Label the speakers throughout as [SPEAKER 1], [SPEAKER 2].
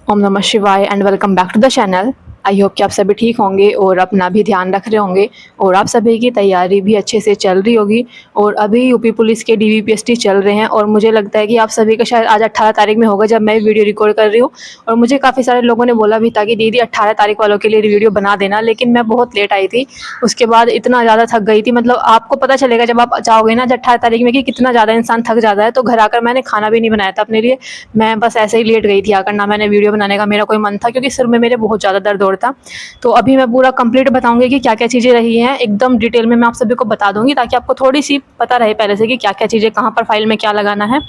[SPEAKER 1] ओम नमः शिवाय and welcome back to the channel. I hope कि आप सभी ठीक होंगे और अपना भी ध्यान रख रहे होंगे और आप सभी की तैयारी भी अच्छे से चल रही होगी। और अभी यूपी पुलिस के डीवीपीएसटी चल रहे हैं और मुझे लगता है कि आप सभी का शायद आज 18 तारीख में होगा जब मैं वीडियो रिकॉर्ड कर रही हूँ। और मुझे काफ़ी सारे लोगों ने बोला भी था कि दीदी 18 तारीख वालों के लिए वीडियो बना देना, लेकिन मैं बहुत लेट आई थी। उसके बाद इतना ज़्यादा थक गई थी, मतलब आपको पता चलेगा जब आप जाओगे ना 18 तारीख में कि कितना ज़्यादा इंसान थक जाता है। तो घर आकर मैंने खाना भी नहीं बनाया था अपने लिए, मैं बस ऐसे ही लेट गई थी आकर, ना मैंने वीडियो बनाने का मेरा कोई मन था क्योंकि सिर में मेरे बहुत ज़्यादा दर्द हो रहा था। तो अभी मैं पूरा कंप्लीट बताऊंगी कि क्या क्या चीज़ें रही हैं, एकदम डिटेल में मैं आप सभी को बता दूंगी ताकि आपको थोड़ी सी पता रहे पहले से कि क्या क्या चीज़ें कहाँ पर फाइल में क्या लगाना है।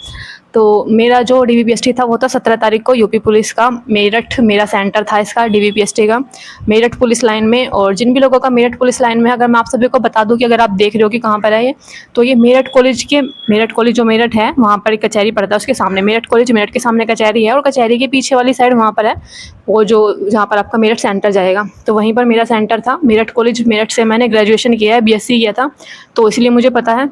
[SPEAKER 1] तो मेरा जो डीवीपीएसटी था वो था 17 तारीख को यूपी पुलिस का मेरठ, मेरा सेंटर था इसका डीवीपीएसटी का मेरठ पुलिस लाइन में। और जिन भी लोगों का मेरठ पुलिस लाइन में, अगर मैं आप सभी को बता दूं कि अगर आप देख रहे हो कि कहाँ पर है ये, तो ये मेरठ कॉलेज जो मेरठ है वहाँ पर एक कचहरी पड़ता है, उसके सामने मेरठ कॉलेज, मेरठ के सामने कचहरी है और कचहरी के पीछे वाली साइड वहाँ पर है वो जो जहाँ पर आपका मेरठ सेंटर जाएगा, तो वहीं पर मेरा सेंटर था। मेरठ कॉलेज, मेरठ से मैंने ग्रेजुएशन किया है, बीएससी किया था, तो इसलिए मुझे पता है।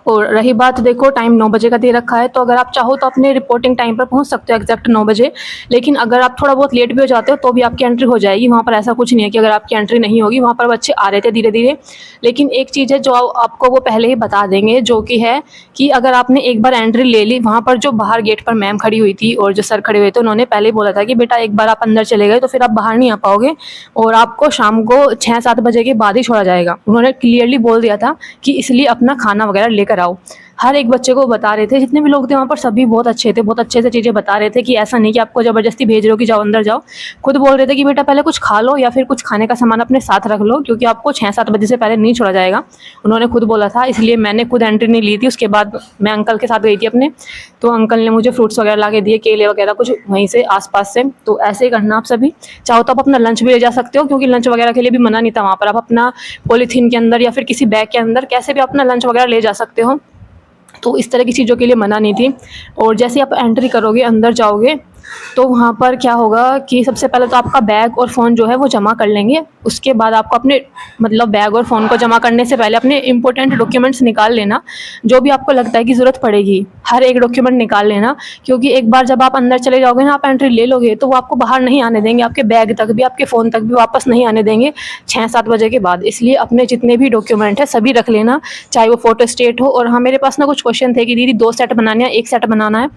[SPEAKER 1] और रही बात, देखो टाइम 9 बजे का दे रखा है, तो अगर आप चाहो तो अपने रिपोर्टिंग टाइम पर पहुंच सकते हो एग्जैक्ट 9 बजे। लेकिन अगर आप थोड़ा बहुत लेट भी हो जाते हो तो भी आपकी एंट्री हो जाएगी। वहाँ पर ऐसा कुछ नहीं है कि अगर आपकी एंट्री नहीं होगी, वहाँ पर बच्चे आ रहे थे धीरे धीरे। लेकिन एक चीज़ है जो आपको वो पहले ही बता देंगे, जो कि है कि अगर आपने एक बार एंट्री ले ली, वहाँ पर जो बाहर गेट पर मैम खड़ी हुई थी और जो सर खड़े हुए थे, उन्होंने पहले ही बोला था कि बेटा एक बार आप अंदर चले गए तो फिर आप बाहर नहीं आ पाओगे और आपको शाम को 6-7 बजे के बाद ही छोड़ा जाएगा। उन्होंने क्लियरली बोल दिया था कि इसलिए अपना खाना वगैरह लेकर आओ। हर एक बच्चे को बता रहे थे, जितने भी लोग थे वहाँ पर सभी बहुत अच्छे थे, बहुत अच्छे से चीज़ें बता रहे थे कि ऐसा नहीं कि आपको ज़बरदस्ती भेज रहे हो कि जाओ अंदर जाओ। खुद बोल रहे थे कि बेटा पहले कुछ खा लो या फिर कुछ खाने का सामान अपने साथ रख लो, क्योंकि आपको 6-7 बजे से पहले नहीं छोड़ा जाएगा। उन्होंने खुद बोला था, इसलिए मैंने खुद एंट्री नहीं ली थी। उसके बाद मैं अंकल के साथ गई थी अपने, तो अंकल ने मुझे फ्रूट्स वगैरह ला के दिए, केले वगैरह कुछ वहीं से आसपास से। तो ऐसे ही करना आप सभी। चाहो तो आप अपना लंच भी ले जा सकते हो, क्योंकि लंच वगैरह के लिए भी मना नहीं था वहाँ पर। आप अपना पॉलीथीन के अंदर या फिर किसी बैग के अंदर कैसे भी अपना लंच वगैरह ले जा सकते हो, तो इस तरह की चीज़ों के लिए मना नहीं थी। और जैसे आप एंट्री करोगे, अंदर जाओगे, तो वहाँ पर क्या होगा कि सबसे पहले तो आपका बैग और फ़ोन जो है वो जमा कर लेंगे। उसके बाद आपको अपने मतलब बैग और फ़ोन को जमा करने से पहले अपने इंपॉर्टेंट डॉक्यूमेंट्स निकाल लेना, जो भी आपको लगता है कि ज़रूरत पड़ेगी। हर एक डॉक्यूमेंट निकाल लेना, क्योंकि एक बार जब आप अंदर चले जाओगे ना, आप एंट्री ले लोगे, तो वो आपको बाहर नहीं आने देंगे, आपके बैग तक भी, आपके फ़ोन तक भी वापस नहीं आने देंगे 6-7 बजे के बाद। इसलिए अपने जितने भी डॉक्यूमेंट है सभी रख लेना, चाहे वो फ़ोटो स्टेट हो। और हाँ, मेरे पास ना कुछ क्वेश्चन थे कि दीदी 2 सेट बनाने हैं, 1 सेट बनाना है।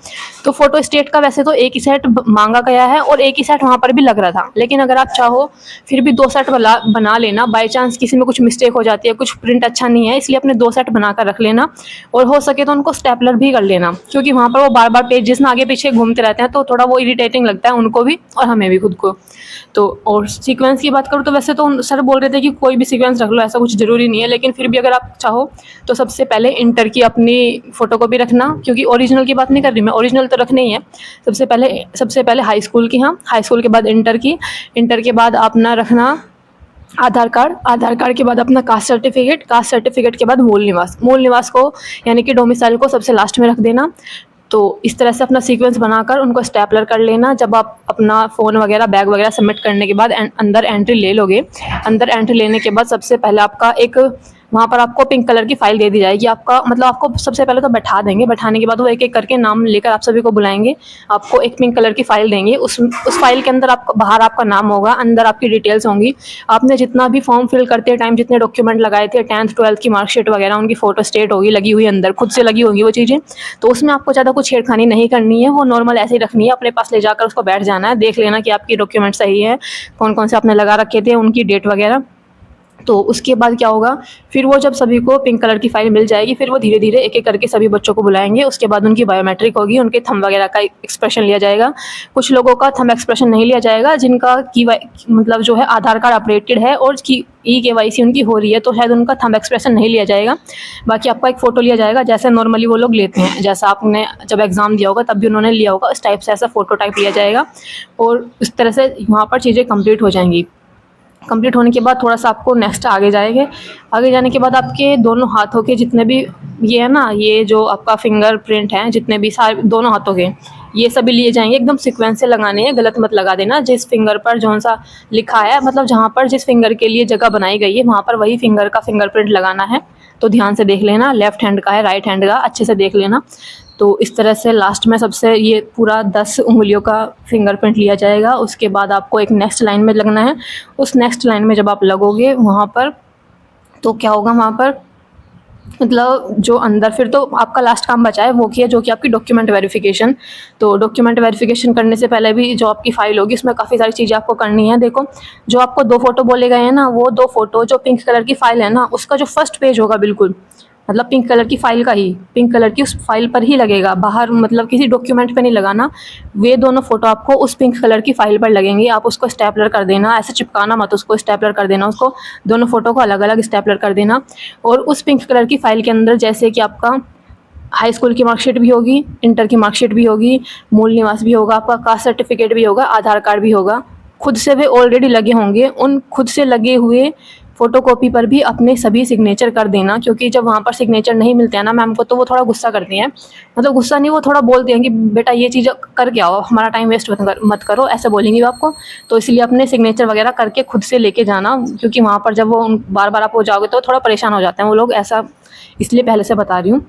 [SPEAKER 1] तो फ़ोटो स्टेट का वैसे तो एक ही सेट मांगा गया है और एक ही सेट वहाँ पर भी लग रहा था, लेकिन अगर आप चाहो फिर भी 2 सेट बना लेना। बाई चांस किसी में कुछ मिस्टेक हो जाती है, कुछ प्रिंट अच्छा नहीं है, इसलिए अपने 2 सेट बना कर रख लेना। और हो सके तो उनको स्टेपलर भी कर लेना, क्योंकि वहाँ पर वो बार बार पेजेस ना आगे पीछे घूमते रहते हैं, तो थोड़ा वो इरिटेटिंग लगता है उनको भी और हमें भी खुद को। तो और सीक्वेंस की बात करूँ तो वैसे तो सर बोल रहे थे कि कोई भी सीक्वेंस रख लो, ऐसा कुछ ज़रूरी नहीं है, लेकिन फिर भी अगर आप चाहो तो सबसे पहले इंटर की अपनी फ़ोटोकॉपी रखना, क्योंकि ओरिजिनल की बात नहीं कर रही मैं, ओरिजिनल तो रखनी ही है। सबसे पहले हाई स्कूल की, हाँ हाई स्कूल के बाद इंटर की, इंटर के बाद अपना रखना आधार कार्ड, आधार कार्ड के बाद अपना कास्ट सर्टिफिकेट, कास्ट सर्टिफिकेट के बाद मूल निवास को यानी कि डोमिसाइल को सबसे लास्ट में रख देना। तो इस तरह से अपना सीक्वेंस बनाकर उनको स्टेपलर कर लेना। जब आप अपना फ़ोन वगैरह, बैग वगैरह सबमिट करने के बाद अंदर एंट्री ले लोगे, अंदर एंट्री लेने के बाद सबसे पहले आपका एक वहाँ पर आपको पिंक कलर की फाइल दे दी जाएगी। आपका मतलब आपको सबसे पहले तो बैठा देंगे, बैठाने के बाद वो एक एक करके नाम लेकर आप सभी को बुलाएंगे, आपको एक पिंक कलर की फाइल देंगे। उस फाइल के अंदर आपका बाहर आपका नाम होगा, अंदर आपकी डिटेल्स होंगी। आपने जितना भी फॉर्म फिल करते टाइम जितने डॉक्यूमेंट लगाए थे, 10th 12th की मार्कशीट वगैरह, उनकी फ़ोटो स्टेट होगी लगी हुई अंदर, खुद से लगी होंगी वो चीज़ें। तो उसमें आपको ज़्यादा कुछ छेड़खानी नहीं करनी है, वो नॉर्मल ऐसे ही रखनी है, अपने पास ले जाकर उसको बैठ जाना है, देख लेना कि आपकी डॉक्यूमेंट सही है, कौन कौन से आपने लगा रखे थे, उनकी डेट वगैरह। तो उसके बाद क्या होगा, फिर वो जब सभी को पिंक कलर की फाइल मिल जाएगी, फिर वो धीरे धीरे एक एक करके सभी बच्चों को बुलाएंगे। उसके बाद उनकी बायोमेट्रिक होगी, उनके थंब वगैरह का एक्सप्रेशन लिया जाएगा। कुछ लोगों का थंब एक्सप्रेशन नहीं लिया जाएगा, जिनका मतलब जो है आधार कार्ड अपडेटेड है और KYC उनकी हो रही है, तो शायद उनका थंब एक्सप्रेशन नहीं लिया जाएगा। बाकी आपका एक फ़ोटो लिया जाएगा, जैसे नॉर्मली वो लोग लेते हैं, जैसा आपने जब एग्ज़ाम दिया होगा तब भी उन्होंने लिया होगा, उस टाइप से ऐसा फ़ोटो टाइप लिया जाएगा। और इस तरह से वहाँ पर चीज़ें कंप्लीट हो जाएंगी। कंप्लीट होने के बाद थोड़ा सा आपको नेक्स्ट आगे जाएंगे। आगे जाने के बाद आपके दोनों हाथों के जितने भी ये है ना, ये जो आपका फिंगरप्रिंट है, जितने भी सारे दोनों हाथों के, ये सभी लिए जाएंगे। एकदम सीक्वेंस से लगाने हैं, गलत मत लगा देना। जिस फिंगर पर जौन सा लिखा है, मतलब जहाँ पर जिस फिंगर के लिए जगह बनाई गई है वहाँ पर वही फिंगर का फिंगरप्रिंट लगाना है। तो ध्यान से देख लेना, लेफ़्ट हैंड का है राइट हैंड का, अच्छे से देख लेना। तो इस तरह से लास्ट में सबसे ये पूरा 10 उँगलियों का फिंगरप्रिंट लिया जाएगा। उसके बाद आपको एक नेक्स्ट लाइन में लगना है। उस नेक्स्ट लाइन में जब आप लगोगे वहाँ पर, तो क्या होगा वहाँ पर, मतलब जो अंदर फिर तो आपका लास्ट काम बचा है वो किया, जो कि आपकी डॉक्यूमेंट वेरिफिकेशन। तो डॉक्यूमेंट वेरिफिकेशन करने से पहले भी जो आपकी फ़ाइल होगी उसमें काफ़ी सारी चीज़ें आपको करनी है। देखो, जो आपको 2 फ़ोटो बोले गए हैं ना, वो 2 फ़ोटो जो पिंक कलर की फ़ाइल है ना, उसका जो फर्स्ट पेज होगा बिल्कुल, मतलब पिंक कलर की फ़ाइल का ही, पिंक कलर की उस फाइल पर ही लगेगा, बाहर मतलब किसी डॉक्यूमेंट पे नहीं लगाना। वे दोनों फ़ोटो आपको उस पिंक कलर की फ़ाइल पर लगेंगे। आप उसको स्टेपलर कर देना, ऐसे चिपकाना मत उसको, स्टेपलर कर देना उसको, दोनों फ़ोटो को अलग अलग स्टेपलर कर देना। और उस पिंक कलर की फ़ाइल के अंदर जैसे कि आपका हाई स्कूल की मार्कशीट भी होगी, इंटर की मार्कशीट भी होगी, मूल निवास भी होगा, आपका कास्ट सर्टिफिकेट भी होगा, आधार कार्ड भी होगा। खुद से वे ऑलरेडी लगे होंगे, उन खुद से लगे हुए फ़ोटोकॉपी पर भी अपने सभी सिग्नेचर कर देना, क्योंकि जब वहाँ पर सिग्नेचर नहीं मिलते हैं ना मैम को, तो वो थोड़ा गुस्सा करती हैं। मतलब गुस्सा नहीं, वो थोड़ा बोलती हैं कि बेटा ये चीज़ करके आओ, हमारा टाइम वेस्ट मत करो, ऐसे बोलेंगी वो आपको। तो इसलिए अपने सिग्नेचर वगैरह करके खुद से लेके जाना, क्योंकि वहाँ पर जब वो बार बार आप हो जाओगे तो थोड़ा परेशान हो जाते हैं वो लोग, ऐसा इसलिए पहले से बता रही हूँ।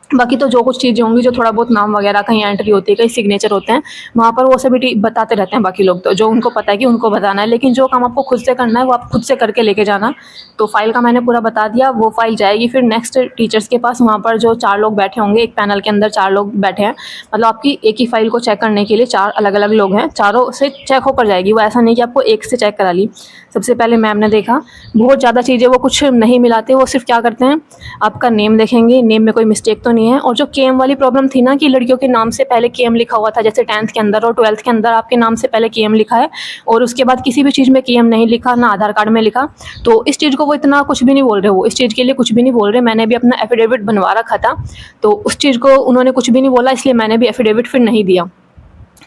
[SPEAKER 1] बाकी तो जो कुछ चीज़ें होंगी, जो थोड़ा बहुत नाम वगैरह कहीं एंट्री होती है, कहीं सिग्नेचर होते हैं, वहाँ पर वो सभी बताते रहते हैं बाकी लोग, तो जो उनको पता है कि उनको बताना है। लेकिन जो काम आपको खुद से करना है वो आप खुद से करके लेके जाना। तो फाइल का मैंने पूरा बता दिया। वो फाइल जाएगी फिर नेक्स्ट टीचर्स के पास। वहाँ पर जो 4 लोग बैठे होंगे, एक पैनल के अंदर 4 लोग बैठे हैं, मतलब आपकी एक ही फाइल को चेक करने के लिए 4 अलग अलग लोग हैं, चारों से चेक होकर जाएगी वो, ऐसा नहीं कि आपको एक से चेक करा ली। सबसे पहले मैम ने देखा, बहुत ज़्यादा चीज़ें वो कुछ नहीं मिलाते, वो सिर्फ क्या करते हैं, आपका नेम देखेंगे, नेम में कोई मिस्टेक तो नहीं है। और जो केएम वाली प्रॉब्लम थी ना, कि लड़कियों के नाम से पहले केएम लिखा हुआ था, जैसे 10th के अंदर और 12th के अंदर आपके नाम से पहले केएम लिखा है और उसके बाद किसी भी चीज़ में केएम नहीं लिखा, ना आधार कार्ड में लिखा, तो इस चीज़ को वो इतना कुछ भी नहीं बोल रहे, वो इस चीज़ के लिए कुछ भी नहीं बोल रहे। मैंने भी अपना एफिडेविट बनवा रखा था, तो उस चीज़ को उन्होंने कुछ भी नहीं बोला, इसलिए मैंने भी एफिडेविट फिर नहीं दिया।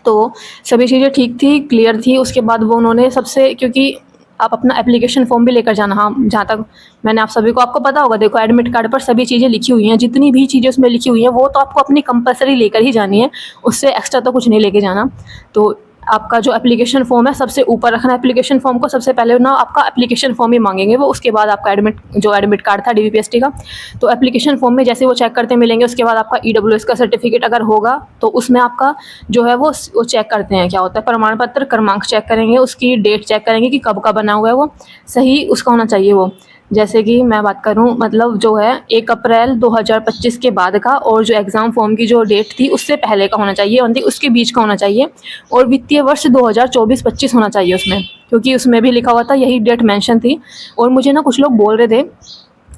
[SPEAKER 1] तो सभी चीज़ें ठीक थी, क्लियर थी। उसके बाद वो उन्होंने सबसे, क्योंकि आप अपना एप्लीकेशन फॉर्म भी लेकर जाना। हाँ, जहाँ तक मैंने आप सभी को, आपको पता होगा, देखो एडमिट कार्ड पर सभी चीज़ें लिखी हुई हैं, जितनी भी चीज़ें उसमें लिखी हुई हैं वो तो आपको अपनी कंपलसरी लेकर ही जानी है, उससे एक्स्ट्रा तो कुछ नहीं लेके जाना। तो आपका जो एप्लीकेशन फॉर्म है सबसे ऊपर रखना, एप्लीकेशन फॉर्म को सबसे पहले ना आपका एप्लीकेशन फॉर्म ही मांगेंगे वो, उसके बाद आपका एडमिट कार्ड था डीवीपीएसटी का। तो एप्लीकेशन फॉर्म में जैसे वो चेक करते मिलेंगे, उसके बाद आपका ईडब्ल्यूएस का सर्टिफिकेट अगर होगा तो उसमें आपका जो है वो चेक करते हैं, क्या होता है, प्रमाण पत्र क्रमांक चेक करेंगे, उसकी डेट चेक करेंगे कि कब का बना हुआ है, वो सही उसका होना चाहिए वो। जैसे कि मैं बात करूं, मतलब जो है 1 अप्रैल 2025 के बाद का, और जो एग्ज़ाम फॉर्म की जो डेट थी उससे पहले का होना चाहिए, और उसके बीच का होना चाहिए, और वित्तीय वर्ष 2024-25 होना चाहिए उसमें, क्योंकि उसमें भी लिखा हुआ था, यही डेट मेंशन थी। और मुझे ना कुछ लोग बोल रहे थे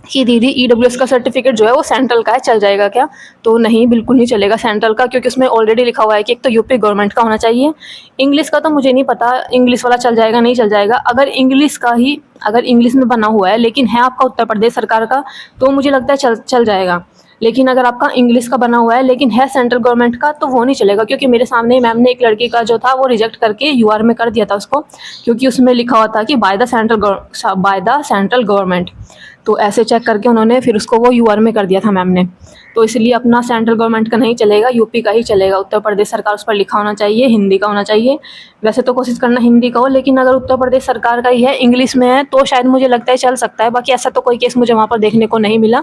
[SPEAKER 1] कि दीदी ईडब्ल्यूएस का सर्टिफिकेट जो है वो सेंट्रल का है, चल जाएगा क्या? तो नहीं, बिल्कुल नहीं चलेगा सेंट्रल का, क्योंकि उसमें ऑलरेडी लिखा हुआ है कि एक तो यूपी गवर्नमेंट का होना चाहिए। इंग्लिश का तो मुझे नहीं पता, इंग्लिश वाला चल जाएगा नहीं चल जाएगा। अगर इंग्लिश में बना हुआ है लेकिन है आपका उत्तर प्रदेश सरकार का, तो मुझे लगता है चल जाएगा। लेकिन अगर आपका इंग्लिश का बना हुआ है लेकिन है सेंट्रल गवर्नमेंट का, तो वो नहीं चलेगा, क्योंकि मेरे सामने ही मैम ने एक लड़की का जो था वो रिजेक्ट करके यूआर में कर दिया था उसको, क्योंकि उसमें लिखा हुआ था कि बाय द सेंट्रल गवर्नमेंट। तो ऐसे चेक करके उन्होंने फिर उसको वो यूआर में कर दिया था मैम ने। तो इसलिए अपना सेंट्रल गवर्नमेंट का नहीं चलेगा, यूपी का ही चलेगा। उत्तर प्रदेश सरकार उस पर लिखा होना चाहिए, हिंदी का होना चाहिए। वैसे तो कोशिश करना हिंदी का हो, लेकिन अगर उत्तर प्रदेश सरकार का ही है, इंग्लिश में है, तो शायद मुझे लगता है चल सकता है। बाकी ऐसा तो कोई केस मुझे वहाँ पर देखने को नहीं मिला।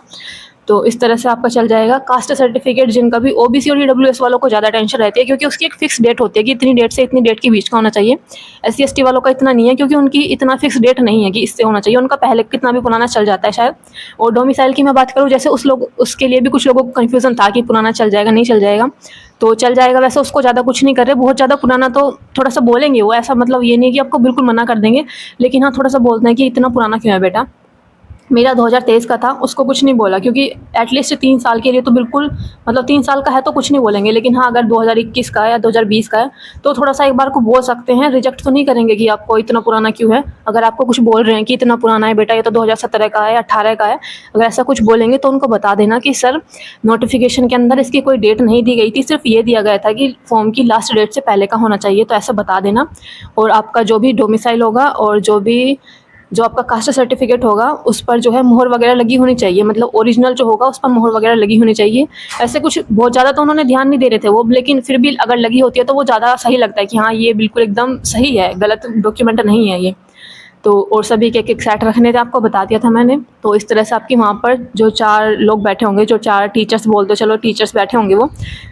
[SPEAKER 1] तो इस तरह से आपका चल जाएगा। कास्ट सर्टिफिकेट जिनका भी, ओबीसी और ईडब्ल्यूएस वालों को ज़्यादा टेंशन रहती है, क्योंकि उसकी एक फिक्स डेट होती है कि इतनी डेट से इतनी डेट के बीच का होना चाहिए। एससी एसटी वालों का इतना नहीं है, क्योंकि उनकी इतना फिक्स डेट नहीं है कि इससे होना चाहिए, उनका पहले कितना भी पुराना चल जाता है शायद। और डोमिसाइल की मैं बात करूँ, जैसे उसके लिए भी कुछ लोगों को कन्फ्यूज़न था कि पुराना चल जाएगा नहीं चल जाएगा, तो चल जाएगा। वैसे उसको ज़्यादा कुछ नहीं कर रहे, बहुत ज़्यादा पुराना तो थोड़ा सा बोलेंगे वो, ऐसा मतलब ये नहीं है कि आपको बिल्कुल मना कर देंगे, लेकिन हाँ थोड़ा सा बोलते हैं कि इतना पुराना क्यों है बेटा। मेरा 2023 का था, उसको कुछ नहीं बोला, क्योंकि एटलीस्ट 3 साल के लिए तो बिल्कुल, मतलब 3 साल का है तो कुछ नहीं बोलेंगे। लेकिन हाँ, अगर 2021 का है या 2020 का है तो थोड़ा सा एक बार को बोल सकते हैं, रिजेक्ट तो नहीं करेंगे कि आपको इतना पुराना क्यों है। अगर आपको कुछ बोल रहे हैं कि इतना पुराना है बेटा, ये तो 2017 का है, 18 का है, अगर ऐसा कुछ बोलेंगे तो उनको बता देना कि सर नोटिफिकेशन के अंदर इसकी कोई डेट नहीं दी गई थी, सिर्फ ये दिया गया था कि फॉर्म की लास्ट डेट से पहले का होना चाहिए, तो ऐसा बता देना। और आपका जो भी डोमिसाइल होगा और जो आपका कास्ट सर्टिफिकेट होगा उस पर जो है मोहर वगैरह लगी होनी चाहिए, मतलब ओरिजिनल जो होगा उस पर मोहर वगैरह लगी होनी चाहिए। ऐसे कुछ बहुत ज़्यादा तो उन्होंने ध्यान नहीं दे रहे थे वो, लेकिन फिर भी अगर लगी होती है तो वो ज़्यादा सही लगता है कि हाँ ये बिल्कुल एकदम सही है, गलत डॉक्यूमेंट नहीं है ये। तो और सभी के एक सेट रखने थे, आपको बता दिया था मैंने। तो इस तरह से आपकी वहाँ पर जो 4 लोग बैठे होंगे, जो 4 टीचर्स बोल दो, चलो टीचर्स बैठे होंगे, वो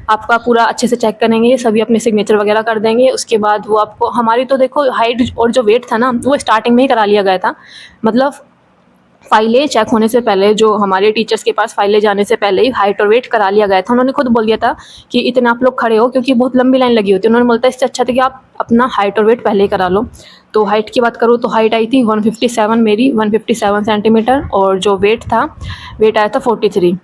[SPEAKER 1] आपका पूरा अच्छे से चेक करेंगे, सभी अपने सिग्नेचर वगैरह कर देंगे। उसके बाद वो आपको, हमारी तो देखो हाइट और जो वेट था ना, वो स्टार्टिंग में ही करा लिया गया था। मतलब फाइलें चेक होने से पहले, जो हमारे टीचर्स के पास फाइलें जाने से पहले ही हाइट और वेट करा लिया गया था। उन्होंने खुद बोल दिया था कि इतने आप लोग खड़े हो, क्योंकि बहुत लंबी लाइन लगी होती है। उन्होंने बोलता है इससे अच्छा था कि आप अपना हाइट और वेट पहले ही करा लो। तो हाइट की बात करूँ तो हाइट आई थी 157 मेरी, 157 सेंटीमीटर, और जो वेट था, वेट आया था 43।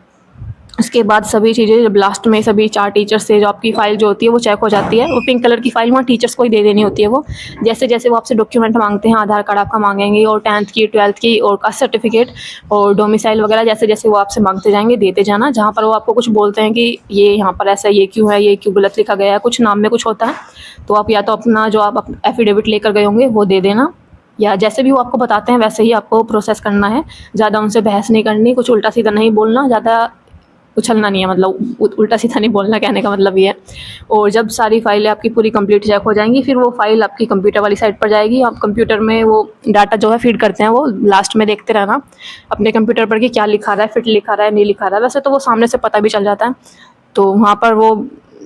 [SPEAKER 1] उसके बाद सभी चीज़ें जब लास्ट में सभी 4 टीचर्स से जो आपकी फ़ाइल जो होती है वो चेक हो जाती है। वो पिंक कलर की फ़ाइल वहाँ टीचर्स को ही दे देनी होती है। वो जैसे जैसे वो आपसे डॉक्यूमेंट मांगते हैं, आधार कार्ड आपका मांगेंगे, और 10th की, 12th की, और कास्ट सर्टिफिकेट, और डोमिसाइल वगैरह, जैसे जैसे वो आपसे मांगते जाएंगे देते जाना। जहाँ पर वो आपको कुछ बोलते हैं कि ये यहाँ पर ऐसा, ये क्यों है, ये क्यों गलत लिखा गया है, कुछ नाम में कुछ होता है, तो आप या तो अपना जो आप एफिडेविट लेकर गए होंगे वो दे देना, या जैसे भी वो आपको बताते हैं वैसे ही आपको प्रोसेस करना है। ज़्यादा उनसे बहस नहीं करनी, कुछ उल्टा सीधा नहीं बोलना, ज़्यादा उछलना नहीं है, मतलब उल्टा सीधा नहीं बोलना, कहने का मतलब ये है। और जब सारी फाइलें आपकी पूरी कंप्लीट चेक हो जाएंगी, फिर वो फाइल आपकी कंप्यूटर वाली साइड पर जाएगी। आप कंप्यूटर में वो डाटा जो है फीड करते हैं, वो लास्ट में देखते रहना अपने कंप्यूटर पर कि क्या लिखा रहा है, फिट लिखा रहा है, नहीं लिखा रहा है। वैसे तो वो सामने से पता भी चल जाता है, तो वहाँ पर वो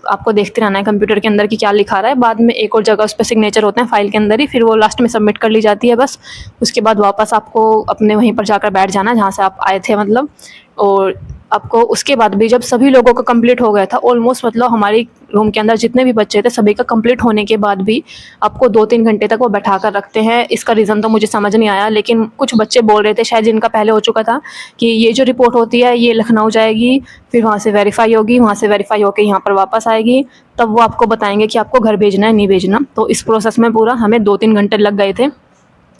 [SPEAKER 1] आपको देखते रहना है कंप्यूटर के अंदर कि क्या लिखा रहा है। बाद में एक और जगह उस पर सिग्नेचर होते हैं फाइल के अंदर ही, फिर वो लास्ट में सबमिट कर ली जाती है बस। उसके बाद वापस आपको अपने वहीं पर जाकर बैठ जाना जहाँ से आप आए थे, मतलब। और आपको उसके बाद भी जब सभी लोगों का कंप्लीट हो गया था ऑलमोस्ट, मतलब हमारी रूम के अंदर जितने भी बच्चे थे सभी का कंप्लीट होने के बाद भी आपको 2-3 घंटे तक वो बैठा कर रखते हैं। इसका रीज़न तो मुझे समझ नहीं आया, लेकिन कुछ बच्चे बोल रहे थे, शायद जिनका पहले हो चुका था, कि ये जो रिपोर्ट होती है ये लखनऊ जाएगी, फिर वहाँ से वेरीफाई होगी, वहाँ से वेरीफाई होकर यहाँ पर वापस आएगी, तब वो आपको बताएंगे कि आपको घर भेजना है नहीं भेजना। तो इस प्रोसेस में पूरा हमें 2-3 घंटे लग गए थे,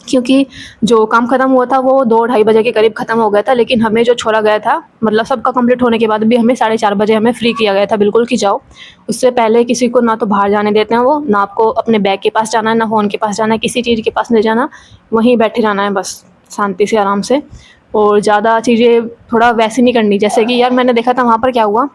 [SPEAKER 1] क्योंकि जो काम ख़त्म हुआ था वो 2-2:30 बजे के करीब ख़त्म हो गया था। लेकिन हमें जो छोड़ा गया था, मतलब सबका कंप्लीट होने के बाद भी हमें 4:30 बजे हमें फ्री किया गया था बिल्कुल कि जाओ। उससे पहले किसी को ना तो बाहर जाने देते हैं वो, ना आपको अपने बैग के पास जाना है, ना फ़ोन के पास जाना है, किसी चीज़ के पास नहीं जाना, वहीं बैठे रहना है बस शांति से, आराम से। और ज़्यादा चीज़ें थोड़ा वैसे नहीं करनी, जैसे कि यार मैंने देखा था वहाँ पर क्या हुआ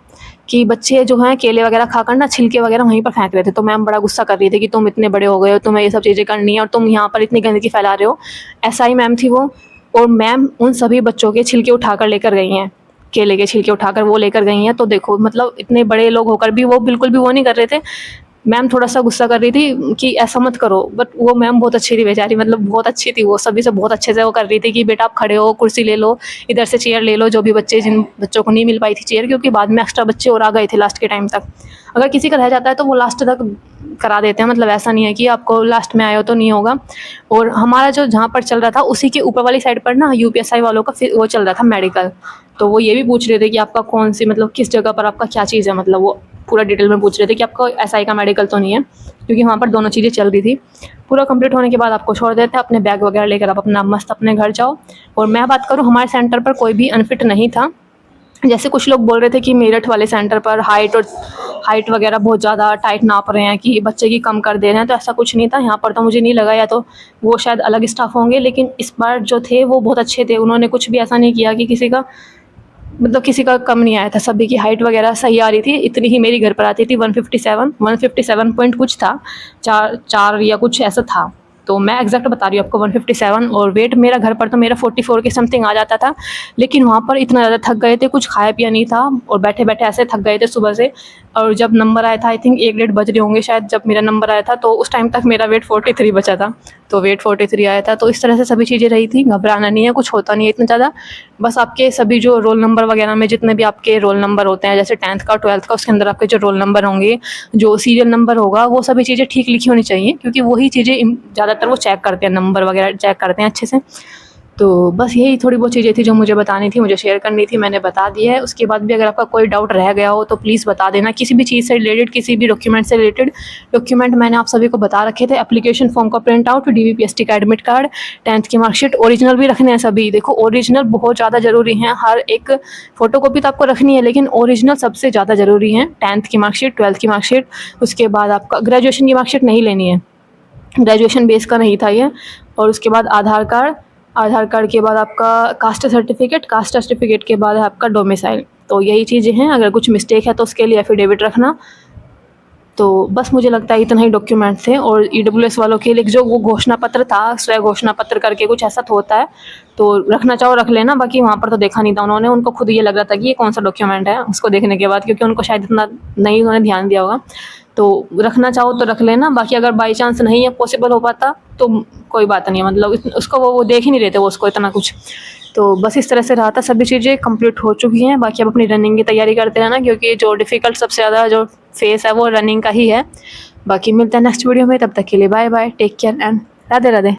[SPEAKER 1] कि बच्चे जो हैं केले वगैरह खाकर ना छिलके वगैरह वहीं पर फेंक रहे थे। तो मैम बड़ा गुस्सा कर रही थी कि तुम इतने बड़े हो गए हो, तुम्हें ये सब चीज़ें करनी है और तुम यहाँ पर इतनी गंदगी फैला रहे हो। ऐसा ही मैम थी वो, और मैम उन सभी बच्चों के छिलके उठाकर लेकर गई हैं, केले के छिलके उठाकर वो लेकर गई हैं। तो देखो, मतलब इतने बड़े लोग होकर भी वो बिल्कुल भी वो नहीं कर रहे थे। मैम थोड़ा सा गुस्सा कर रही थी कि ऐसा मत करो, बट वो मैम बहुत अच्छी थी बेचारी, मतलब बहुत अच्छी थी वो, सभी से बहुत अच्छे से वो कर रही थी कि बेटा आप खड़े हो, कुर्सी ले लो, इधर से चेयर ले लो, जो भी बच्चे, जिन बच्चों को नहीं मिल पाई थी चेयर, क्योंकि बाद में एक्स्ट्रा बच्चे और आ गए थे लास्ट के टाइम तक। अगर किसी का रह जाता है तो वो लास्ट तक करा देते हैं, मतलब ऐसा नहीं है कि आपको लास्ट में आए हो तो नहीं होगा। और हमारा जो जहाँ पर चल रहा था उसी के ऊपर वाली साइड पर ना यूपीएसआई वालों का वो चल रहा था मेडिकल। तो वो ये भी पूछ रहे थे कि आपका कौन सी, मतलब किस जगह पर आपका क्या चीज़ है, मतलब वो पूरा डिटेल में पूछ रहे थे कि आपका एसआई का मेडिकल तो नहीं है, क्योंकि वहाँ पर दोनों चीज़ें चल रही थी। पूरा कंप्लीट होने के बाद आपको छोड़ देते हैं, अपने बैग वगैरह लेकर आप अपना मस्त अपने घर जाओ। और मैं बात करूँ, हमारे सेंटर पर कोई भी अनफिट नहीं था। जैसे कुछ लोग बोल रहे थे कि मेरठ वाले सेंटर पर हाइट वगैरह बहुत ज़्यादा टाइट नाप रहे हैं, कि बच्चे की कम कर दे रहे हैं, तो ऐसा कुछ नहीं था यहाँ पर। तो मुझे नहीं लगा, या तो वो शायद अलग स्टाफ होंगे, लेकिन इस बार जो थे वो बहुत अच्छे थे। उन्होंने कुछ भी ऐसा नहीं किया कि किसी का, मतलब किसी का कम नहीं आया था, सभी की हाइट वगैरह सही आ रही थी। इतनी ही मेरी घर पर आती थी, 157 पॉइंट कुछ था, 4 या कुछ ऐसा था। तो मैं एग्जैक्ट बता रही हूँ आपको 157, और वेट मेरा घर पर तो मेरा 44 के समथिंग आ जाता था। लेकिन वहाँ पर इतना ज़्यादा थक गए थे, कुछ खाया पिया नहीं था, और बैठे बैठे ऐसे थक गए थे सुबह से। और जब नंबर आया था, आई थिंक 1-1:30 बज रहे होंगे शायद जब मेरा नंबर आया था, तो उस टाइम तक मेरा वेट 43 बचा था। तो वेट 43 आया था। तो इस तरह से सभी चीज़ें रही थी, घबराना नहीं है, कुछ होता नहीं है इतना ज़्यादा। बस आपके सभी जो रोल नंबर वगैरह में जितने भी आपके रोल नंबर होते हैं, जैसे 10th का 12th का, उसके अंदर आपके जो रोल नंबर होंगे, जो सीरियल नंबर होगा, वो सभी चीज़ें ठीक लिखी होनी चाहिए, क्योंकि वही चीज़ें ज़्यादातर वो चेक करते हैं, नंबर वगैरह चेक करते हैं अच्छे से। तो बस यही थोड़ी बहुत चीज़ें थी जो मुझे बतानी थी, मुझे शेयर करनी थी, मैंने बता दी है। उसके बाद भी अगर आपका कोई डाउट रह गया हो तो प्लीज़ बता देना, किसी भी चीज़ से रिलेटेड, किसी भी डॉक्यूमेंट से रिलेटेड। डॉक्यूमेंट मैंने आप सभी को बता रखे थे, एप्लीकेशन फॉर्म का प्रिंट आउट, DVPST का एडमिट कार्ड, 10th की मार्कशीट, ओरिजिनल भी रखने हैं सभी। देखो ओरिजिनल बहुत ज़्यादा ज़रूरी हैं, हर एक फ़ोटोकॉपी तो आपको रखनी है, लेकिन ओरिजिनल सबसे ज़्यादा ज़रूरी है। 10th की मार्कशीट, 12th की मार्कशीट, उसके बाद आपका ग्रेजुएशन की मार्कशीट नहीं लेनी है, ग्रेजुएशन बेस का नहीं था ये। और उसके बाद आधार कार्ड के बाद आपका कास्ट सर्टिफिकेट के बाद है आपका डोमिसाइल। तो यही चीज़ें हैं, अगर कुछ मिस्टेक है तो उसके लिए एफिडेविट रखना। तो बस मुझे लगता है इतना ही डॉक्यूमेंट थे। और ईडब्ल्यूएस वालों के लिए जो वो घोषणा पत्र था, स्वयं घोषणा पत्र करके कुछ ऐसा तो होता है, तो रखना चाहो रख लेना। बाकी वहाँ पर तो देखा नहीं था उन्होंने, उनको खुद ये लग रहा था कि ये कौन सा डॉक्यूमेंट है उसको देखने के बाद, क्योंकि उनको शायद इतना नहीं उन्होंने ध्यान दिया होगा। तो रखना चाहो तो रख लेना, बाकी अगर बाई चांस नहीं है पॉसिबल हो पाता तो कोई बात नहीं है, मतलब उसको वो देख ही नहीं रहे थे वो उसको इतना कुछ। तो बस इस तरह से रहा था, सभी चीज़ें कंप्लीट हो चुकी हैं। बाकी अब अपनी रनिंग की तैयारी करते रहना, क्योंकि जो डिफ़िकल्ट सबसे ज़्यादा जो फेस है वो रनिंग का ही है। बाकी मिलते हैं नेक्स्ट वीडियो में, तब तक के लिए bye bye, take care and Radhe Radhe.